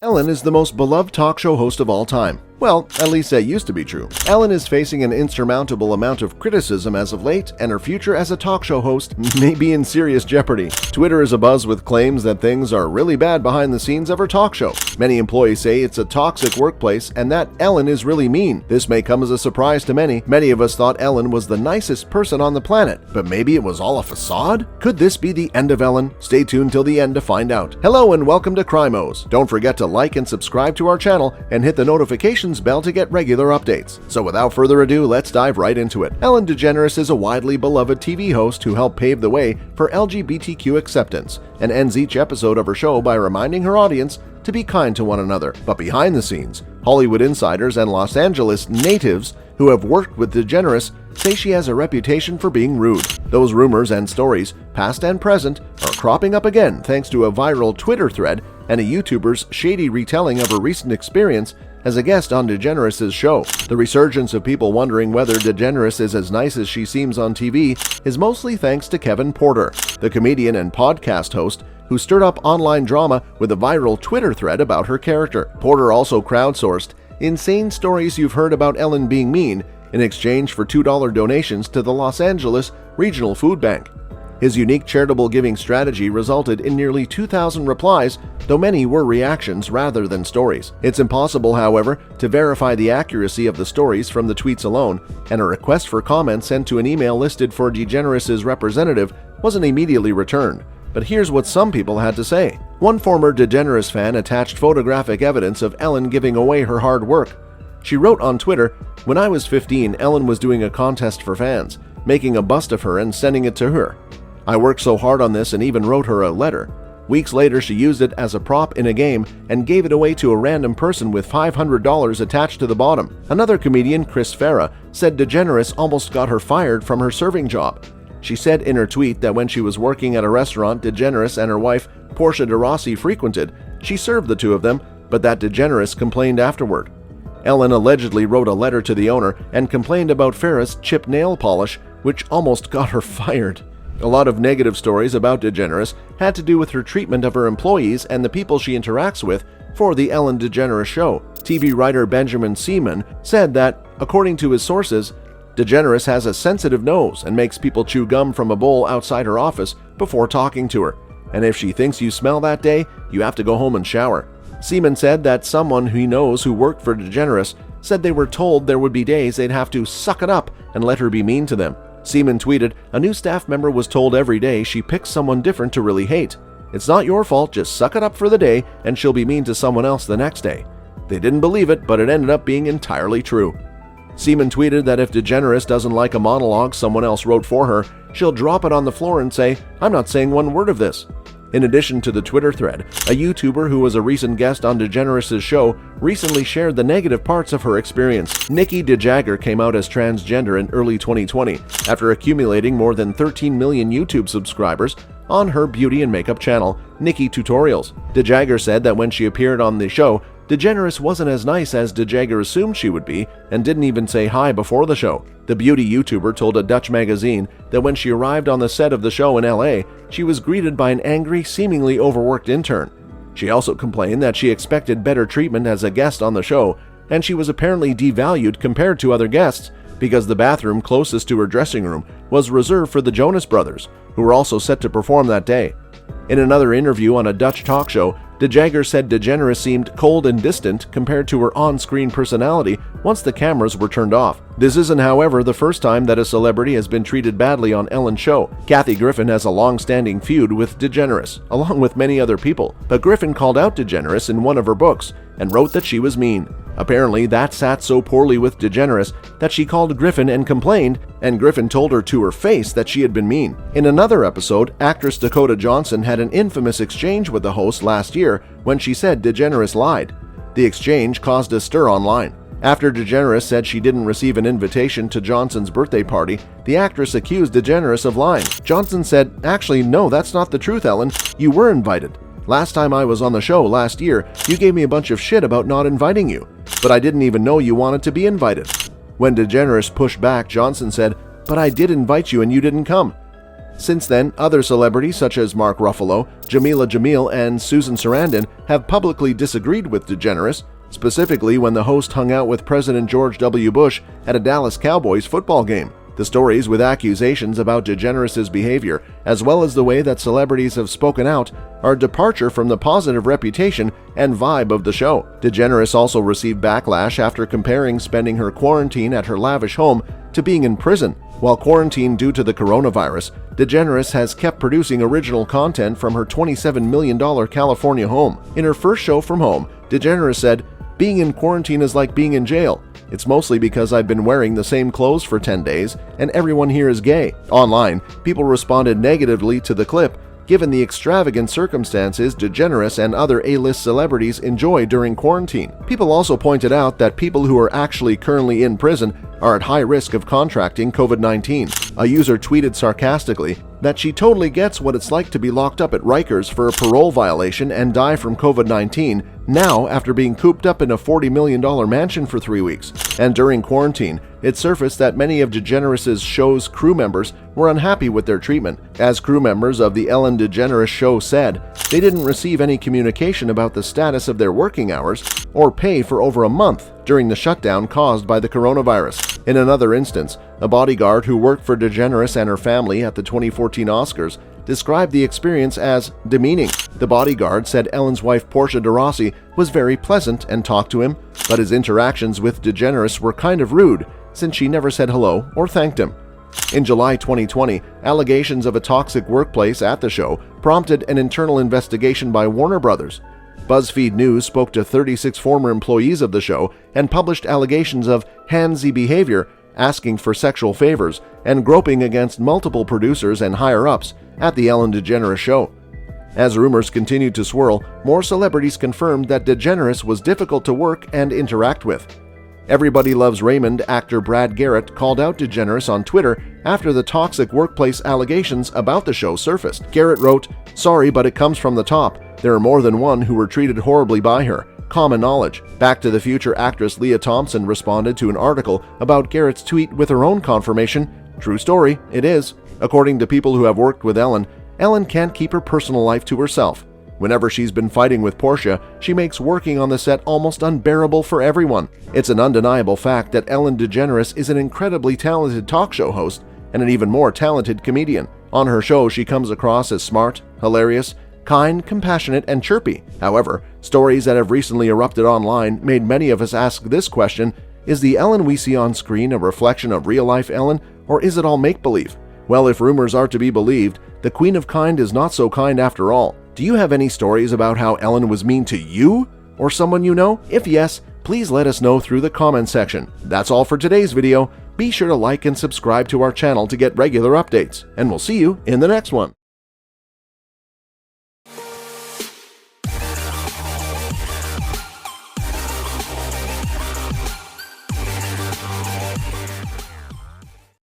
Ellen is the most beloved talk show host of all time. Well, at least that used to be true. Ellen is facing an insurmountable amount of criticism as of late, and her future as a talk show host may be in serious jeopardy. Twitter is abuzz with claims that things are really bad behind the scenes of her talk show. Many employees say it's a toxic workplace and that Ellen is really mean. This may come as a surprise to many. Many of us thought Ellen was the nicest person on the planet, but maybe it was all a facade? Could this be the end of Ellen? Stay tuned till the end to find out. Hello and welcome to Crimoz. Don't forget to like and subscribe to our channel and hit the notifications bell to get regular updates. So without further ado, let's dive right into it. Ellen DeGeneres is a widely beloved TV host who helped pave the way for LGBTQ acceptance and ends each episode of her show by reminding her audience to be kind to one another. But behind the scenes, Hollywood insiders and Los Angeles natives who have worked with DeGeneres say she has a reputation for being rude. Those rumors and stories, past and present, are cropping up again thanks to a viral Twitter thread and a YouTuber's shady retelling of her recent experience as a guest on DeGeneres' show. The resurgence of people wondering whether DeGeneres is as nice as she seems on TV is mostly thanks to Kevin Porter, the comedian and podcast host who stirred up online drama with a viral Twitter thread about her character. Porter also crowdsourced insane stories you've heard about Ellen being mean in exchange for $2 donations to the Los Angeles Regional Food Bank. His unique charitable giving strategy resulted in nearly 2,000 replies, though many were reactions rather than stories. It's impossible, however, to verify the accuracy of the stories from the tweets alone, and a request for comment sent to an email listed for DeGeneres' representative wasn't immediately returned. But here's what some people had to say. One former DeGeneres fan attached photographic evidence of Ellen giving away her hard work. She wrote on Twitter, "When I was 15, Ellen was doing a contest for fans, making a bust of her and sending it to her. I worked so hard on this and even wrote her a letter. Weeks later, she used it as a prop in a game and gave it away to a random person with $500 attached to the bottom." Another comedian, Chris Farah, said DeGeneres almost got her fired from her serving job. She said in her tweet that when she was working at a restaurant DeGeneres and her wife, Portia de Rossi, frequented, she served the two of them, but that DeGeneres complained afterward. Ellen allegedly wrote a letter to the owner and complained about Farah's chipped nail polish, which almost got her fired. A lot of negative stories about DeGeneres had to do with her treatment of her employees and the people she interacts with for the Ellen DeGeneres show. TV writer Benjamin Seaman said that, according to his sources, DeGeneres has a sensitive nose and makes people chew gum from a bowl outside her office before talking to her. And if she thinks you smell that day, you have to go home and shower. Seaman said that someone he knows who worked for DeGeneres said they were told there would be days they'd have to suck it up and let her be mean to them. Seaman tweeted, "A new staff member was told every day she picks someone different to really hate. It's not your fault, just suck it up for the day and she'll be mean to someone else the next day." They didn't believe it, but it ended up being entirely true. Seaman tweeted that if DeGeneres doesn't like a monologue someone else wrote for her, she'll drop it on the floor and say, "I'm not saying one word of this." In addition to the Twitter thread, a YouTuber who was a recent guest on DeGeneres' show recently shared the negative parts of her experience. Nikki DeJagger came out as transgender in early 2020 after accumulating more than 13 million YouTube subscribers on her beauty and makeup channel, Nikki Tutorials. DeJagger said that when she appeared on the show, DeGeneres wasn't as nice as DeJagger assumed she would be and didn't even say hi before the show. The beauty YouTuber told a Dutch magazine that when she arrived on the set of the show in LA, she was greeted by an angry, seemingly overworked intern. She also complained that she expected better treatment as a guest on the show, and she was apparently devalued compared to other guests because the bathroom closest to her dressing room was reserved for the Jonas Brothers, who were also set to perform that day. In another interview on a Dutch talk show, DeJagger said DeGeneres seemed cold and distant compared to her on-screen personality once the cameras were turned off. This isn't, however, the first time that a celebrity has been treated badly on Ellen's show. Kathy Griffin has a long-standing feud with DeGeneres, along with many other people, but Griffin called out DeGeneres in one of her books and wrote that she was mean. Apparently, that sat so poorly with DeGeneres that she called Griffin and complained, and Griffin told her to her face that she had been mean. In another episode, actress Dakota Johnson had an infamous exchange with the host last year when she said DeGeneres lied. The exchange caused a stir online. After DeGeneres said she didn't receive an invitation to Johnson's birthday party, the actress accused DeGeneres of lying. Johnson said, "Actually, no, that's not the truth, Ellen. You were invited. Last time I was on the show last year, you gave me a bunch of shit about not inviting you, but I didn't even know you wanted to be invited." When DeGeneres pushed back, Johnson said, "But I did invite you and you didn't come." Since then, other celebrities such as Mark Ruffalo, Jamila Jamil, and Susan Sarandon have publicly disagreed with DeGeneres, specifically when the host hung out with President George W. Bush at a Dallas Cowboys football game. The stories with accusations about DeGeneres' behavior, as well as the way that celebrities have spoken out, are a departure from the positive reputation and vibe of the show. DeGeneres also received backlash after comparing spending her quarantine at her lavish home to being in prison. While quarantined due to the coronavirus, DeGeneres has kept producing original content from her $27 million California home. In her first show from home, DeGeneres said, "Being in quarantine is like being in jail. It's mostly because I've been wearing the same clothes for 10 days, and everyone here is gay." Online, people responded negatively to the clip, given the extravagant circumstances DeGeneres and other A-list celebrities enjoy during quarantine. People also pointed out that people who are actually currently in prison are at high risk of contracting COVID-19. A user tweeted sarcastically that she totally gets what it's like to be locked up at Rikers for a parole violation and die from COVID-19 now after being cooped up in a $40 million mansion for 3 weeks. And during quarantine, it surfaced that many of DeGeneres' show's crew members were unhappy with their treatment. As crew members of the Ellen DeGeneres Show said, they didn't receive any communication about the status of their working hours or pay for over a month during the shutdown caused by the coronavirus. In another instance, a bodyguard who worked for DeGeneres and her family at the 2014 Oscars described the experience as demeaning. The bodyguard said Ellen's wife Portia de Rossi was very pleasant and talked to him, but his interactions with DeGeneres were kind of rude since she never said hello or thanked him. In July 2020, allegations of a toxic workplace at the show prompted an internal investigation by Warner Brothers. BuzzFeed News spoke to 36 former employees of the show and published allegations of handsy behavior, asking for sexual favors, and groping against multiple producers and higher-ups at the Ellen DeGeneres Show. As rumors continued to swirl, more celebrities confirmed that DeGeneres was difficult to work and interact with. Everybody Loves Raymond actor Brad Garrett called out DeGeneres on Twitter after the toxic workplace allegations about the show surfaced. Garrett wrote, "Sorry, but it comes from the top. There are more than one who were treated horribly by her. Common knowledge." Back to the Future actress Leah Thompson responded to an article about Garrett's tweet with her own confirmation. "True story, it is." According to people who have worked with Ellen, Ellen can't keep her personal life to herself. Whenever she's been fighting with Portia, she makes working on the set almost unbearable for everyone. It's an undeniable fact that Ellen DeGeneres is an incredibly talented talk show host and an even more talented comedian. On her show, she comes across as smart, hilarious, kind, compassionate, and chirpy. However, stories that have recently erupted online made many of us ask this question: is the Ellen we see on screen a reflection of real-life Ellen, or is it all make-believe? Well, if rumors are to be believed, the Queen of Kind is not so kind after all. Do you have any stories about how Ellen was mean to you or someone you know? If yes, please let us know through the comment section. That's all for today's video. Be sure to like and subscribe to our channel to get regular updates, and we'll see you in the next one.